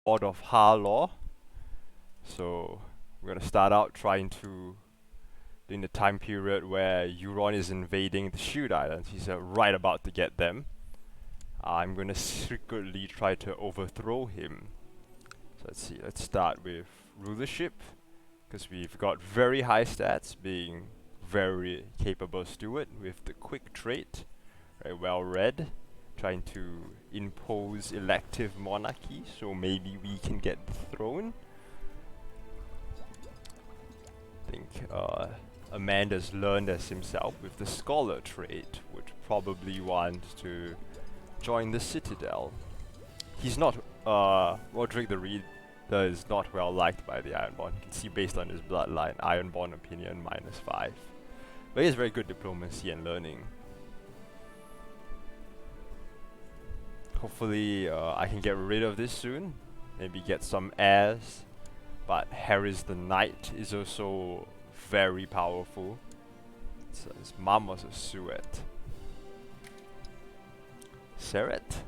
Lord of Harlaw. So we're gonna start out trying to in the time period where Euron is invading the Shield Islands. He's right about to get them. I'm gonna secretly try to overthrow him. So let's see. Let's start with rulership, because we've got very high stats, being very capable steward with the quick trait, very well read, trying to impose elective monarchy, so maybe we can get the throne. I think Amanda's learned as himself with the scholar trait, would probably want to join the Citadel. He's not, Rodrik the Reader is not well liked by the Ironborn. You can see based on his bloodline, Ironborn opinion -5. But he has very good diplomacy and learning. Hopefully I can get rid of this soon, maybe get some heirs. But Harris the Knight is also very powerful. So his mom was a Suet. Seret?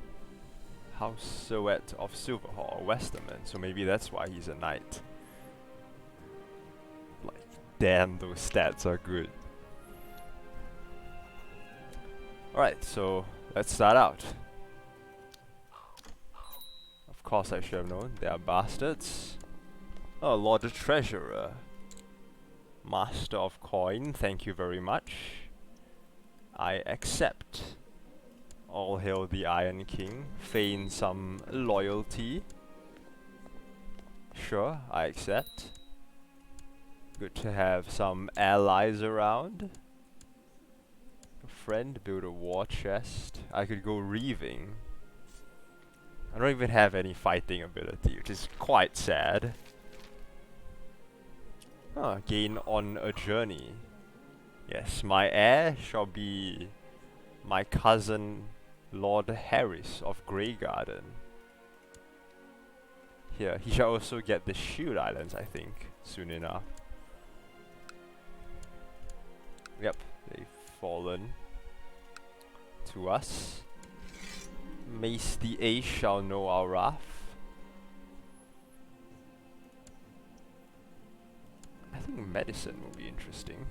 House Suet of Silverhall, a Westerman, so maybe that's why he's a knight. Like, damn, those stats are good. Alright, so let's start out. Of course I should have known, they are bastards. Oh, Lord the Treasurer. Master of Coin, thank you very much. I accept. All hail the Iron King. Feign some loyalty. Sure, I accept. Good to have some allies around. A friend, build a war chest. I could go reaving. I don't even have any fighting ability, which is quite sad. Gain on a journey. Yes, my heir shall be my cousin Lord Harris of Greygarden. Here, he shall also get the Shield Islands, I think, soon enough. Yep, they've fallen to us. Mace the Ace shall know our wrath. I think medicine will be interesting.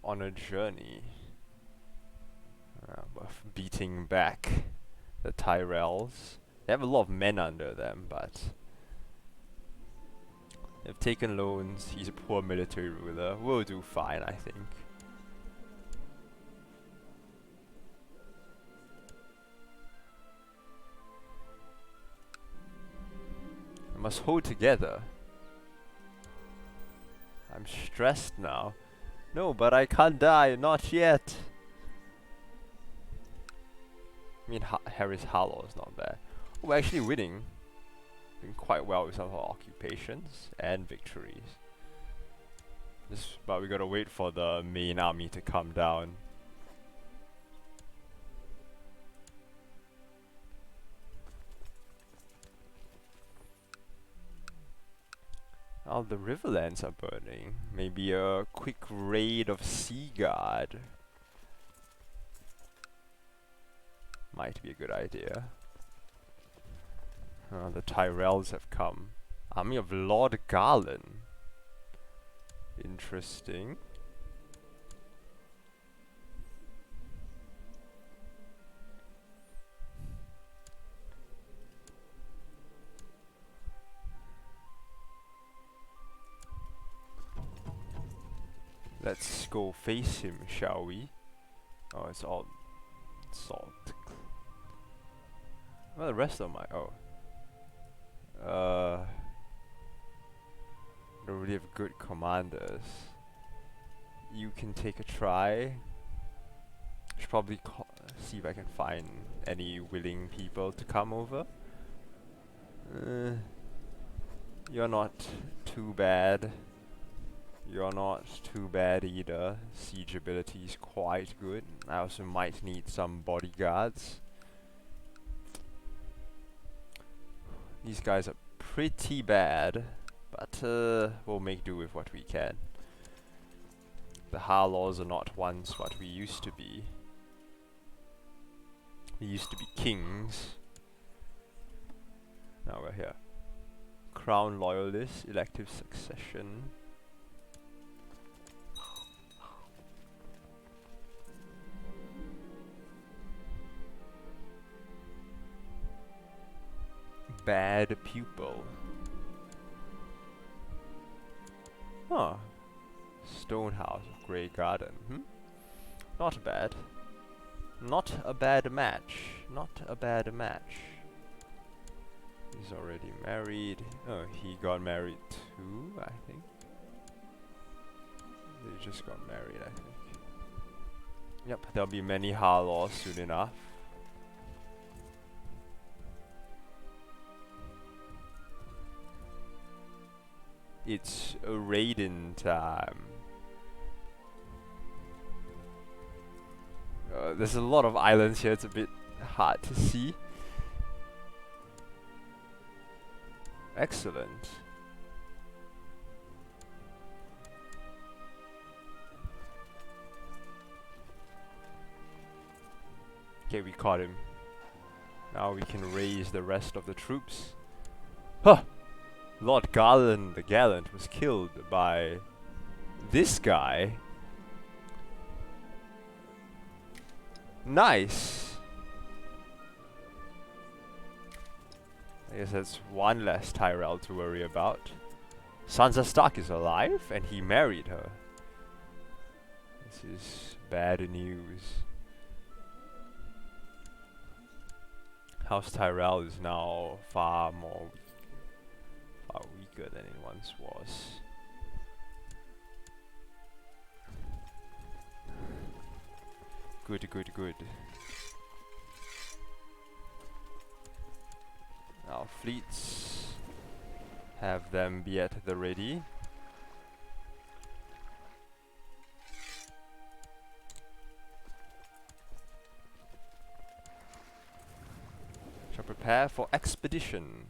On a journey. Worth beating back the Tyrells. They have a lot of men under them, but they've taken loans. He's a poor military ruler. We'll do fine, I think. I must hold together. I'm stressed now. No, but I can't die, not yet. I mean, Harris Harlaw is not bad. Oh, we're actually winning. Doing quite well with some of our occupations and victories. But we gotta wait for the main army to come down. Oh, the Riverlands are burning. Maybe a quick raid of Seaguard might be a good idea. The Tyrells have come. Army of Lord Garland. Interesting. Let's go face him, shall we? Oh, it's all salt. Well, the rest of my don't really have good commanders. You can take a try. Should probably see if I can find any willing people to come over. You're not too bad. You're not too bad either. Siege ability is quite good. I also might need some bodyguards. These guys are pretty bad, but we'll make do with what we can. The Harlaws are not once what we used to be. We used to be kings. Now we're here. Crown loyalist, elective succession. Bad pupil. Huh. Stone house of Grey Garden. Not bad. Not a bad match. Not a bad match. He's already married. Oh, he got married too, I think. They just got married, I think. Yep, there'll be many Harlaws soon enough. It's a raiding time. There's a lot of islands here, it's a bit hard to see. Excellent. Okay, we caught him. Now we can raise the rest of the troops. Huh! Lord Garland the Gallant was killed by this guy. Nice! I guess that's one less Tyrell to worry about. Sansa Stark is alive and he married her. This is bad news. House Tyrell is now far weaker than it once was. Good, good, good. Now fleets, have them be at the ready. Shall prepare for expedition.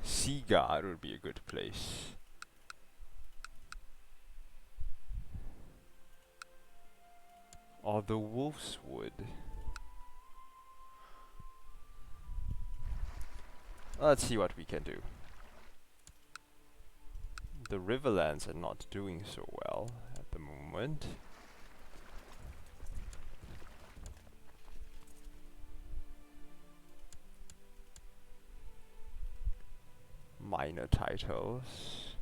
Seaguard would be a good place. Or the Wolf's Wood. Let's see what we can do. The Riverlands are not doing so well at the moment. Minor titles.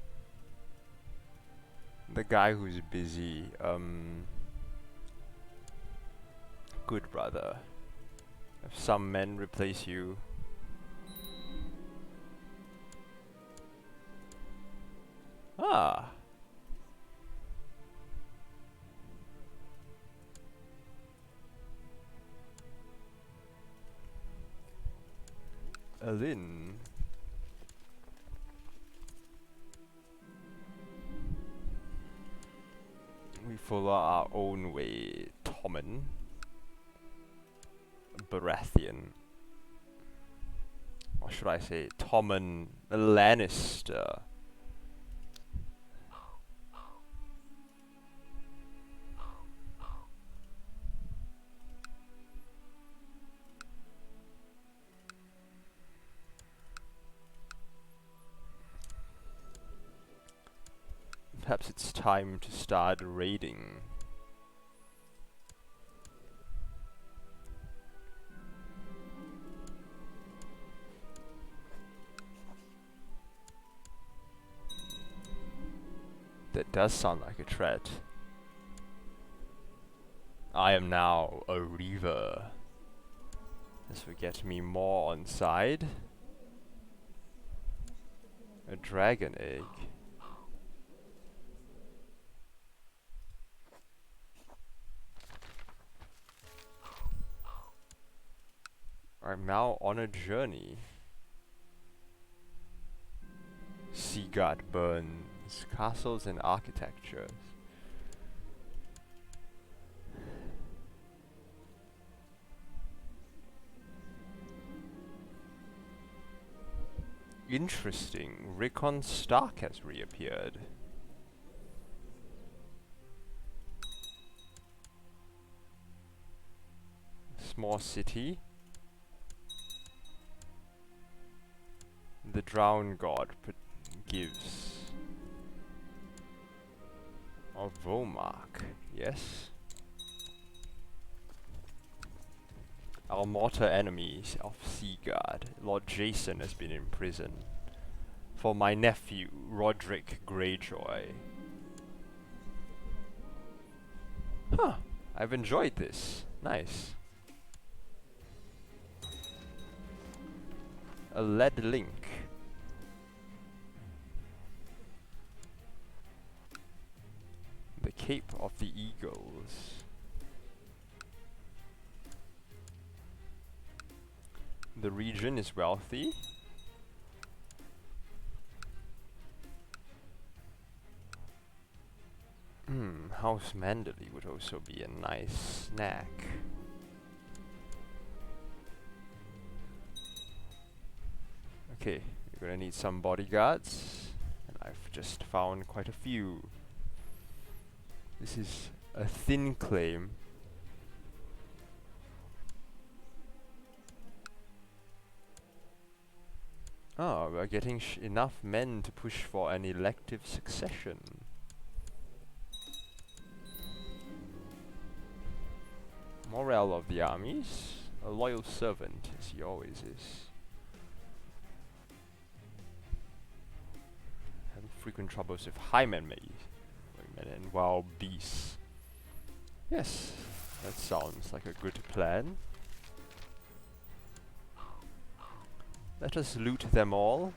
The guy who's busy, good brother. If some men replace you. Ah. Alin. We follow our own way. Tommen. Baratheon. Or should I say Tommen Lannister. Perhaps it's time to start raiding. That does sound like a threat. I am now a reaver. This will get me more on side. A dragon egg. I'm now on a journey. Seaguard burns castles and architectures. Interesting. Rickon Stark has reappeared. Small city. The Drown God gives. Of Vomark, yes. Our mortar enemies of Seagard. Lord Jason has been in prison. For my nephew, Rodrik Greyjoy. Huh, I've enjoyed this. Nice. A lead link. The Cape of the Eagles. The region is wealthy. House Manderley would also be a nice snack. Okay, we're gonna need some bodyguards, and I've just found quite a few. This is a thin claim. Oh, we're getting enough men to push for an elective succession. Morale of the armies. A loyal servant, as he always is. Having frequent troubles with highmen and wild beasts. Yes, that sounds like a good plan. Let us loot them all.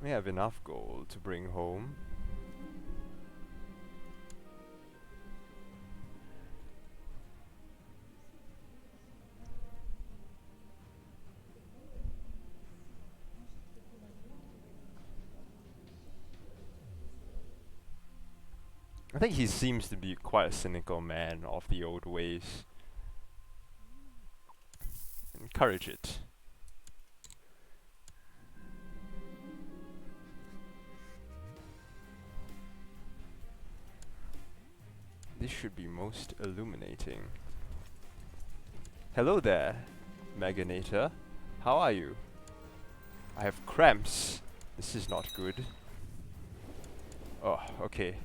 We have enough gold to bring home. I think he seems to be quite a cynical man of the old ways. Encourage it. This should be most illuminating. Hello there, Meganator. How are you? I have cramps. This is not good. Oh, okay.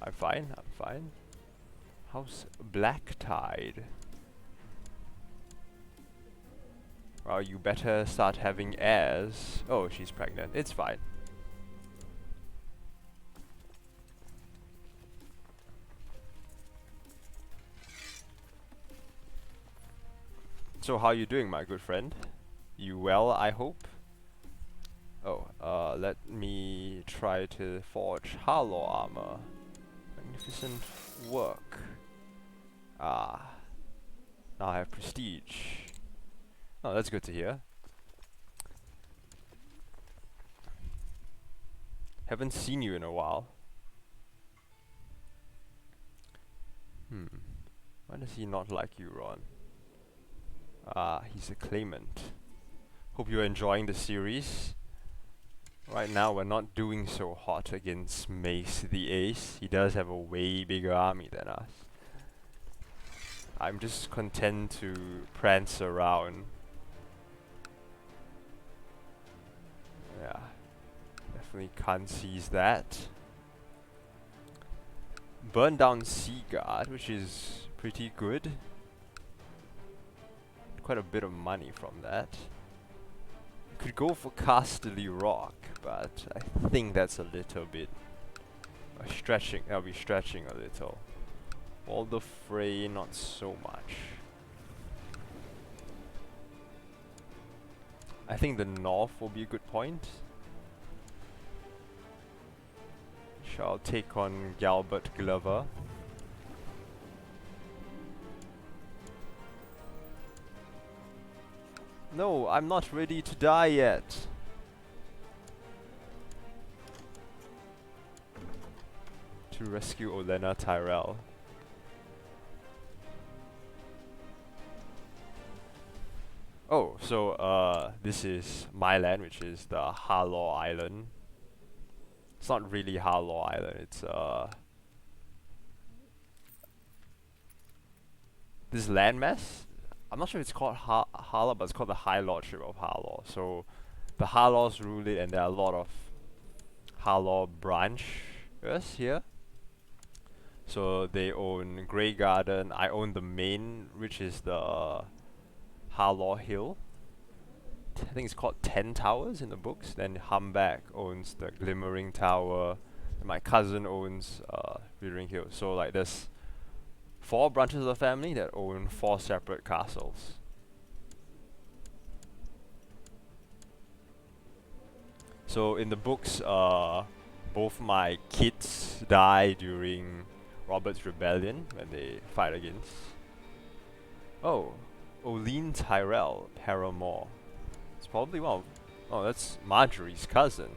I'm fine, I'm fine. How's Black Tide? Well, you better start having heirs. Oh, she's pregnant. It's fine. So how you doing, my good friend? You well, I hope? Oh, let me try to forge Harlaw armor. Magnificent work. Ah. Now I have prestige. Oh, that's good to hear. Haven't seen you in a while. Why does he not like you, Ron? Ah, he's a claimant. Hope you're enjoying the series. Right now we're not doing so hot against Mace the Ace. He does have a way bigger army than us. I'm just content to prance around. Yeah, definitely can't seize that. Burn down Seagard, which is pretty good. Quite a bit of money from that. Could go for Casterly Rock, but I think that's a little bit stretching. I'll be stretching a little. All the fray, not so much. I think the north will be a good point. Shall take on Galbert Glover. No, I'm not ready to die yet. To rescue Olenna Tyrell. Oh, so this is my land, which is the Harlaw Island. It's not really Harlaw Island. It's this landmass. I'm not sure if it's called Harlaw, but it's called the High Lordship of Harlaw. So the Harlaws rule it, and there are a lot of Harlaw branches here. So they own Grey Garden. I own the main, which is the Harlaw Hill. I think it's called 10 Towers in the books. Then Humback owns the Glimmering Tower. And my cousin owns Withering Hill. So like there's 4 branches of the family that own 4 separate castles. So in the books, both my kids die during Robert's rebellion when they fight against. Oh, Oline Tyrell Paramore. It's probably one of, oh, that's Marjorie's cousin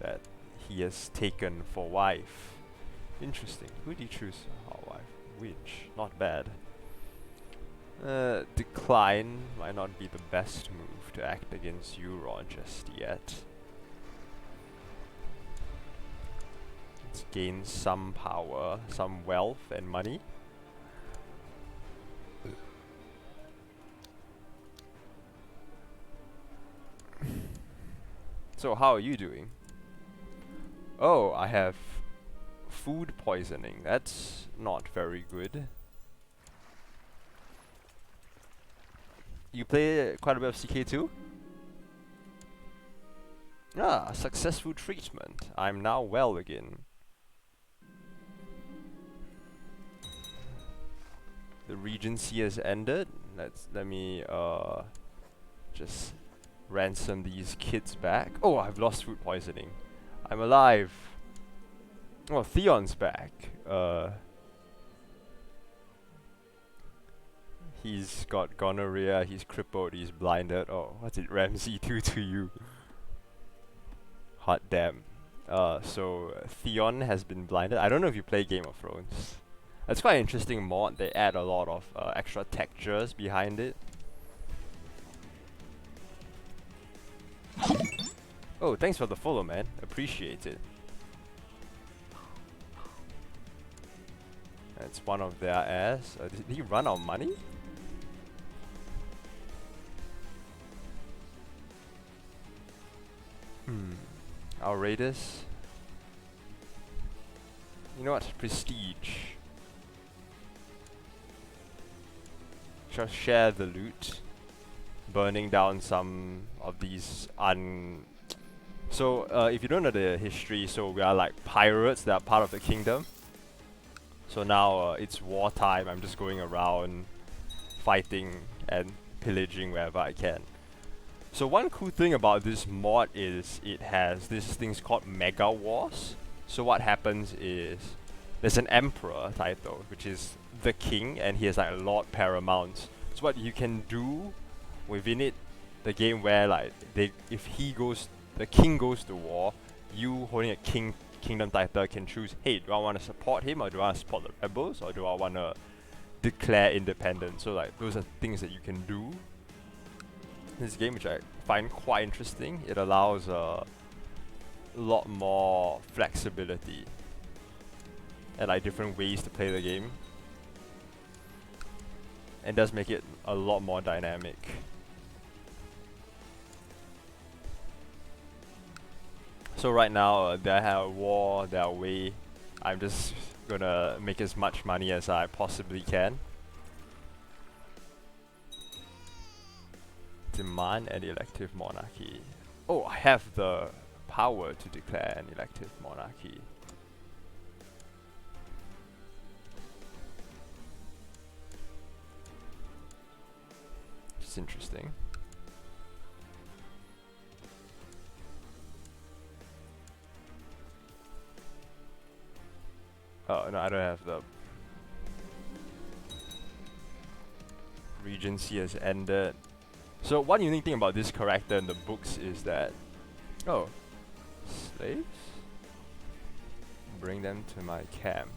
that he has taken for wife. Interesting. Who did he choose for wife? Winch. Not bad. Decline might not be the best move to act against Euron just yet. Let's gain some power, some wealth and money. So how are you doing? Oh, I have food poisoning. That's not very good. You play quite a bit of CK2? Ah, successful treatment. I'm now well again. The regency has ended. Let me just ransom these kids back. Oh, I've lost food poisoning. I'm alive. Oh, Theon's back. He's got gonorrhea, he's crippled, he's blinded. Oh, what's it Ramsay 2 to you? Hot damn. So Theon has been blinded. I don't know if you play Game of Thrones. It's quite an interesting mod. They add a lot of extra textures behind it. Oh, thanks for the follow, man. Appreciate it. That's one of their ass. Did he run out of money? Our raiders. You know what? Prestige. Shall share the loot. Burning down some of these So, if you don't know the history, so we are like pirates that are part of the kingdom. So now it's wartime. I'm just going around fighting and pillaging wherever I can. So one cool thing about this mod is it has this things called Mega Wars. So what happens is there's an emperor title, which is the king, and he has like a Lord Paramount. So what you can do within it, the game where like if the king goes to war, you holding a kingdom title can choose, hey, do I want to support him, or do I want to support the rebels, or do I want to declare independence? So like those are things that you can do. This game, which I find quite interesting, it allows a lot more flexibility and like different ways to play the game, and does make it a lot more dynamic. So right now, they have a war their way. I'm just gonna make as much money as I possibly can. Demand an elective monarchy. Oh, I have the power to declare an elective monarchy. It's interesting. Oh, no, I don't have the... Regency has ended. So one unique thing about this character in the books is that... Oh. Slaves? Bring them to my camp.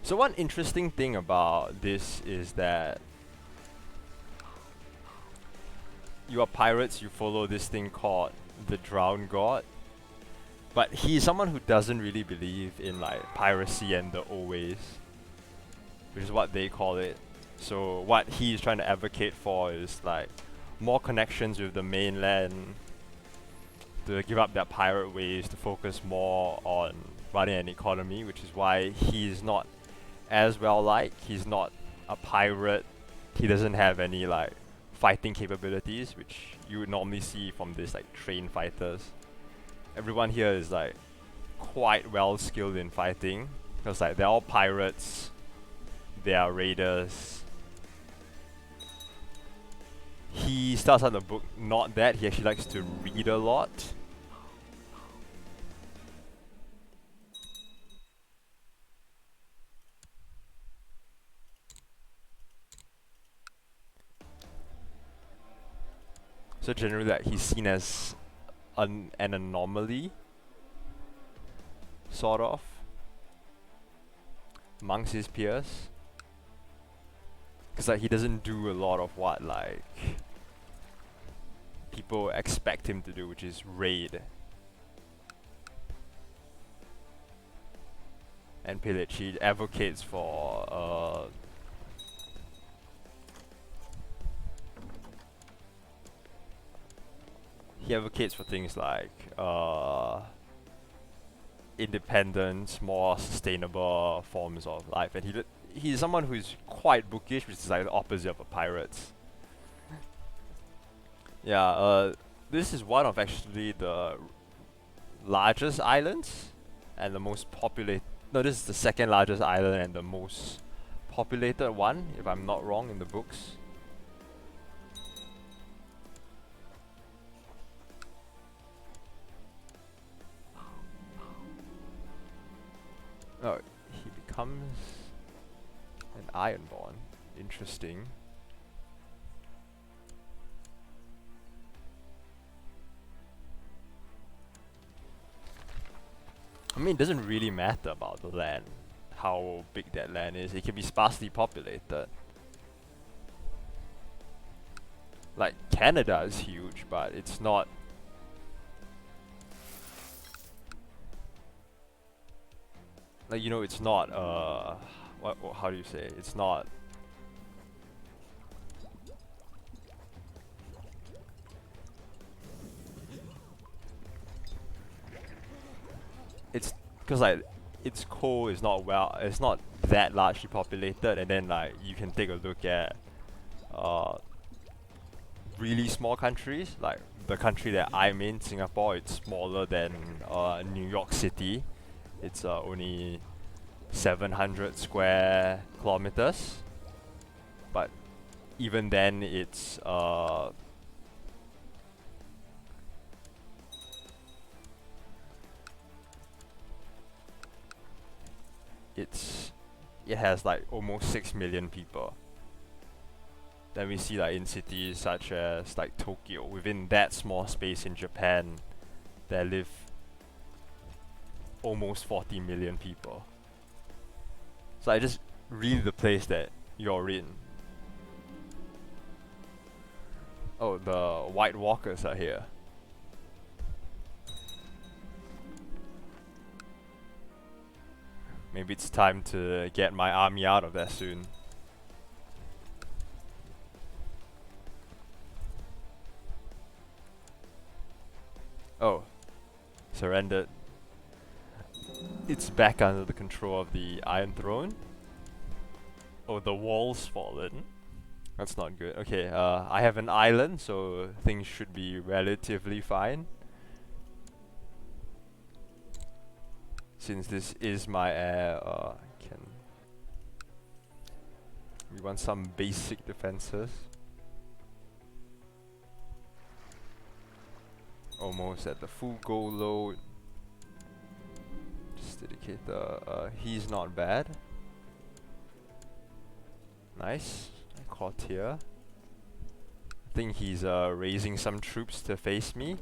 So one interesting thing about this is that you are pirates, you follow this thing called the Drowned God. But he's someone who doesn't really believe in like piracy and the old ways, which is what they call it. So what he's trying to advocate for is like more connections with the mainland, to give up their pirate ways, to focus more on running an economy, which is why he's not as well liked. He's not a pirate. He doesn't have any like fighting capabilities, which you would normally see from this like trained fighters. Everyone here is like quite well skilled in fighting, because like they're all pirates, they are raiders. He starts out the book not that, he actually likes to read a lot. So generally like he's seen as an anomaly, sort of, amongst his peers. Because like he doesn't do a lot of what like people expect him to do, which is raid and pillage. He advocates for things like independence, more sustainable forms of life, and he's someone who's quite bookish, which is like the opposite of a pirate. Yeah, this is one of actually the largest islands and the most populated. No, this is the second largest island and the most populated one, if I'm not wrong, in the books. Oh, he becomes an Ironborn. Interesting. I mean, it doesn't really matter about the land, how big that land is. It can be sparsely populated. Like, Canada is huge, but it's not... Like, you know, it's not, how do you say? It's not... It's... Because, like, its core is not it's not that largely populated, and then, like, you can take a look at, really small countries, like the country that I'm in, Singapore. It's smaller than New York City. It's only 700 square kilometers, but even then it's it has like almost 6 million people. Then we see like in cities such as like Tokyo, within that small space in Japan, there live almost 40 million people. So I just read the place that you're in. Oh, the White Walkers are here. Maybe it's time to get my army out of there soon. Oh, surrendered. It's back under the control of the Iron Throne. Oh, the wall's fallen. That's not good. Okay, I have an island, so things should be relatively fine. Since this is my air, we want some basic defenses. Almost at the full goal load. Just dedicate the, he's not bad. Nice, courtier. I think he's raising some troops to face me.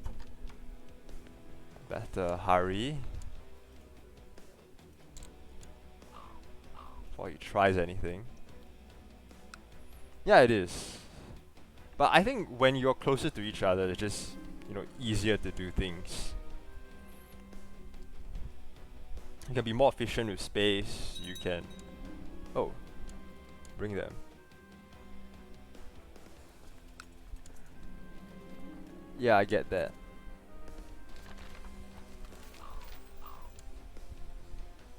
Better hurry. before he tries anything. Yeah, it is. But I think when you're closer to each other, it's just, you know, easier to do things. You can be more efficient with space, you can... Oh, bring them. Yeah, I get that.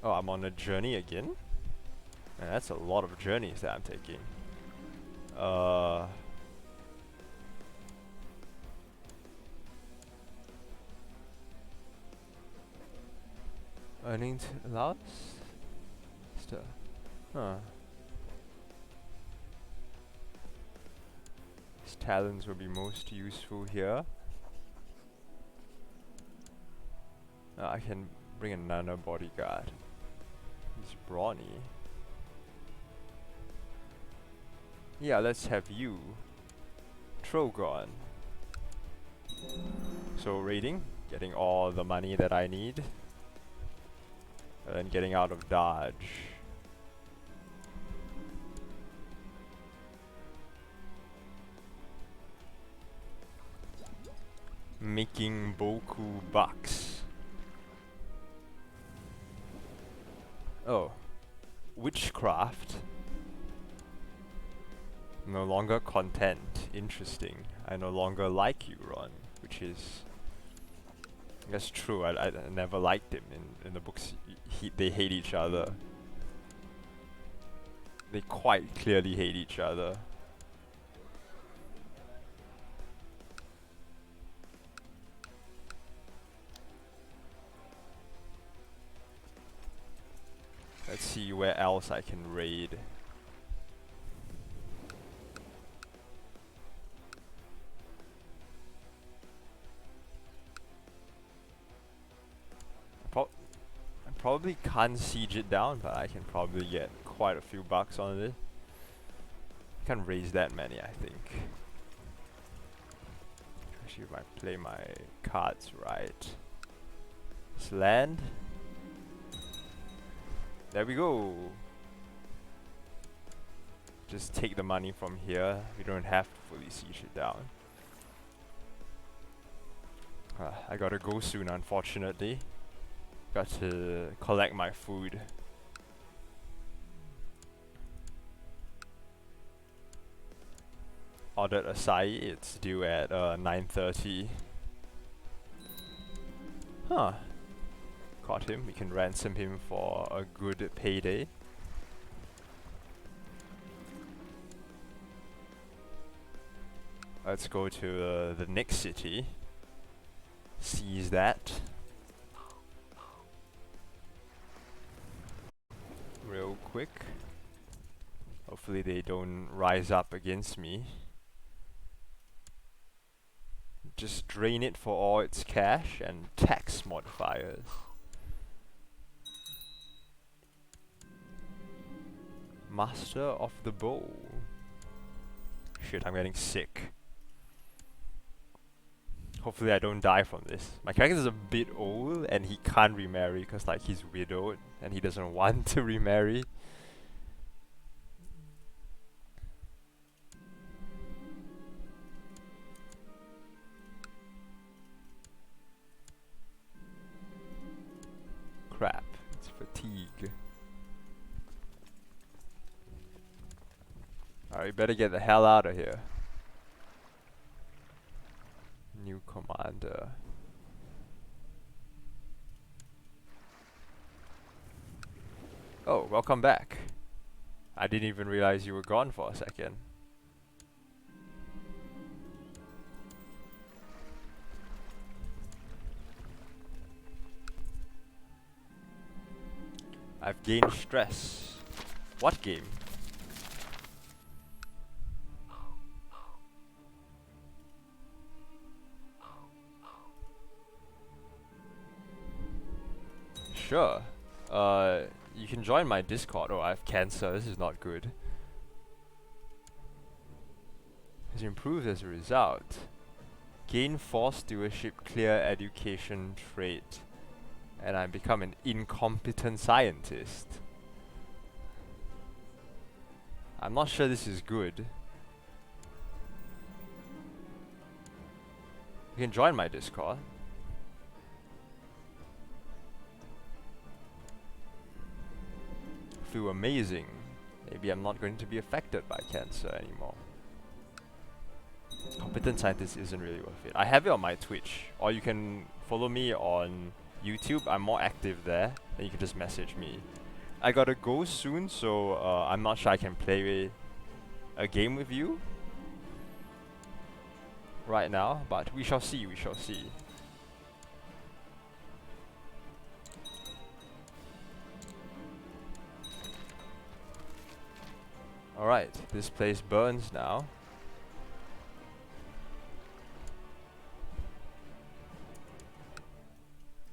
Oh, I'm on a journey again? Man, that's a lot of journeys that I'm taking. Earnings allowance? Huh. His talents will be most useful here. I can bring another bodyguard. He's brawny. Yeah, let's have you. Trogon. So raiding, getting all the money that I need. And getting out of dodge. Making Boku bucks. Oh. Witchcraft. No longer content. Interesting. I no longer like you, Ron. Which is... That's true. I never liked him. In the books, they hate each other. They quite clearly hate each other. Let's see where else I can raid. I probably can't siege it down, but I can probably get quite a few bucks on it. Can't raise that many, I think. Actually, if I play my cards right. Let's land. There we go. Just take the money from here. We don't have to fully siege it down. I gotta go soon, unfortunately. Got to collect my food. Ordered acai, it's due at 9:30. Huh. Caught him, we can ransom him for a good payday. Let's go to the next city. Seize that. Real quick. Hopefully they don't rise up against me. Just drain it for all its cash and tax modifiers. Master of the Bow. Shit, I'm getting sick. Hopefully I don't die from this. My character is a bit old and he can't remarry because like he's widowed and he doesn't want to remarry. Crap, it's fatigue. Alright, better get the hell out of here. New commander. Oh, welcome back. I didn't even realize you were gone for a second. I've gained stress. What game? Sure. You can join my Discord. Oh, I have cancer. This is not good. Has improved as a result. Gain 4 stewardship, clear education trait. And I become an incompetent scientist. I'm not sure this is good. You can join my Discord. Feel amazing. Maybe I'm not going to be affected by cancer anymore. Competent Scientist isn't really worth it. I have it on my Twitch, or you can follow me on YouTube. I'm more active there, and you can just message me. I gotta go soon, so I'm not sure I can play a game with you right now, but we shall see, we shall see. Alright, this place burns now.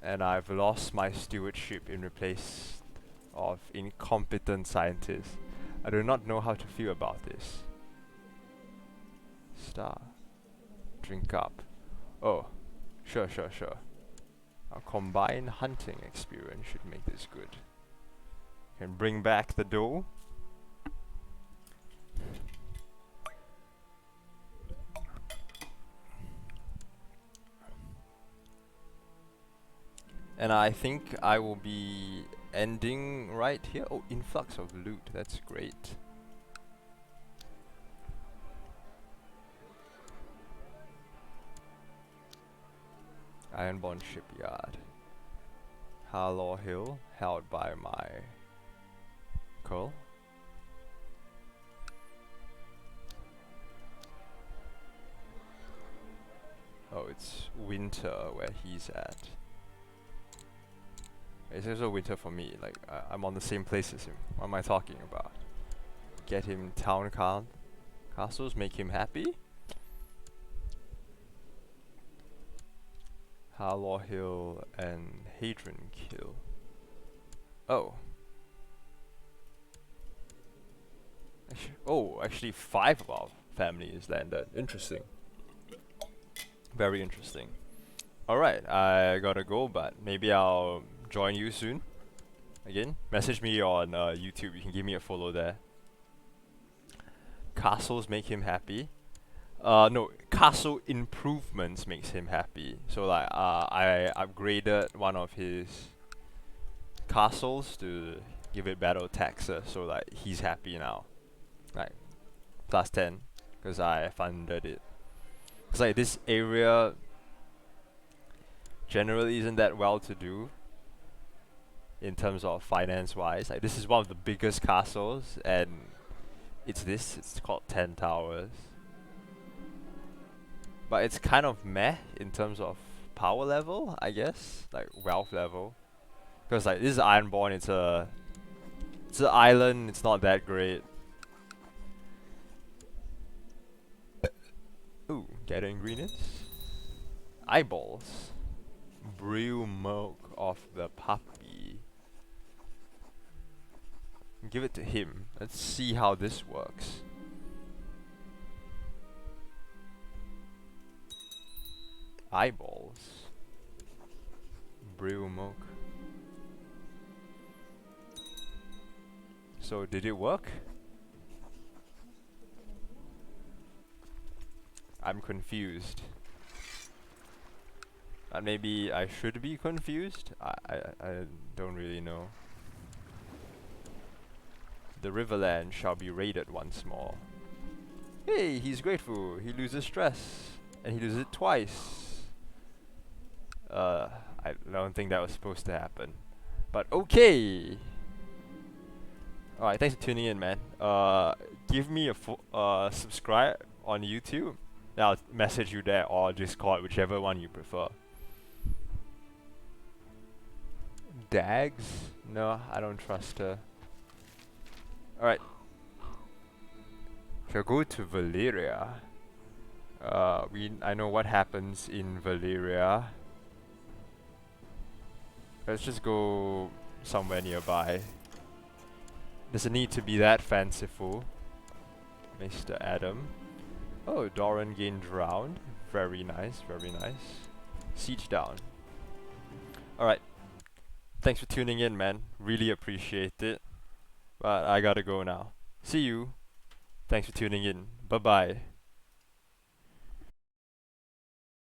And I've lost my stewardship in replace of incompetent scientists. I do not know how to feel about this. Star. Drink up. Oh, sure. Our combined hunting experience should make this good. Can bring back the dough. And I think I will be ending right here. Oh, influx of loot. That's great. Ironborn Shipyard. Harlaw Hill, held by my Cole. Oh, it's winter where he's at. It's also winter for me, like I'm on the same place as him. What am I talking about? Get him town castles, make him happy? Harlaw Hill and Hadron Kill. Oh. Actually 5 of our family is landed. Interesting. Very interesting. Alright, I gotta go, but maybe I'll join you soon. Again, message me on YouTube. You can give me a follow there. Castles make him happy. No, castle improvements makes him happy. So like, I upgraded one of his castles to give it better taxes. So like, he's happy now. Like, plus 10, because I funded it. Cause like this area generally isn't that well to do in terms of finance wise. Like this is one of the biggest castles, and it's called 10 Towers. But it's kind of meh in terms of power level, I guess, like wealth level. Because like this is Ironborn, it's an island, it's not that great. Ooh, get ingredients. Eyeballs. Brew milk of the puppy. Give it to him. Let's see how this works. Eyeballs. Brew milk. So did it work? I'm confused. And maybe I should be confused? I don't really know. The Riverland shall be raided once more. Hey, he's grateful. He loses stress. And he loses it twice. I don't think that was supposed to happen. But okay! Alright, thanks for tuning in, man. Give me a subscribe on YouTube. I'll message you there, or Discord, whichever one you prefer. Dags? No, I don't trust her. Alright. Shall go to Valeria. I know what happens in Valeria. Let's just go somewhere nearby. Doesn't need to be that fanciful. Mr. Adam. Oh, Doran gained round. Very nice, very nice. Siege down. Alright. Thanks for tuning in, man. Really appreciate it. But I gotta go now. See you. Thanks for tuning in. Bye bye.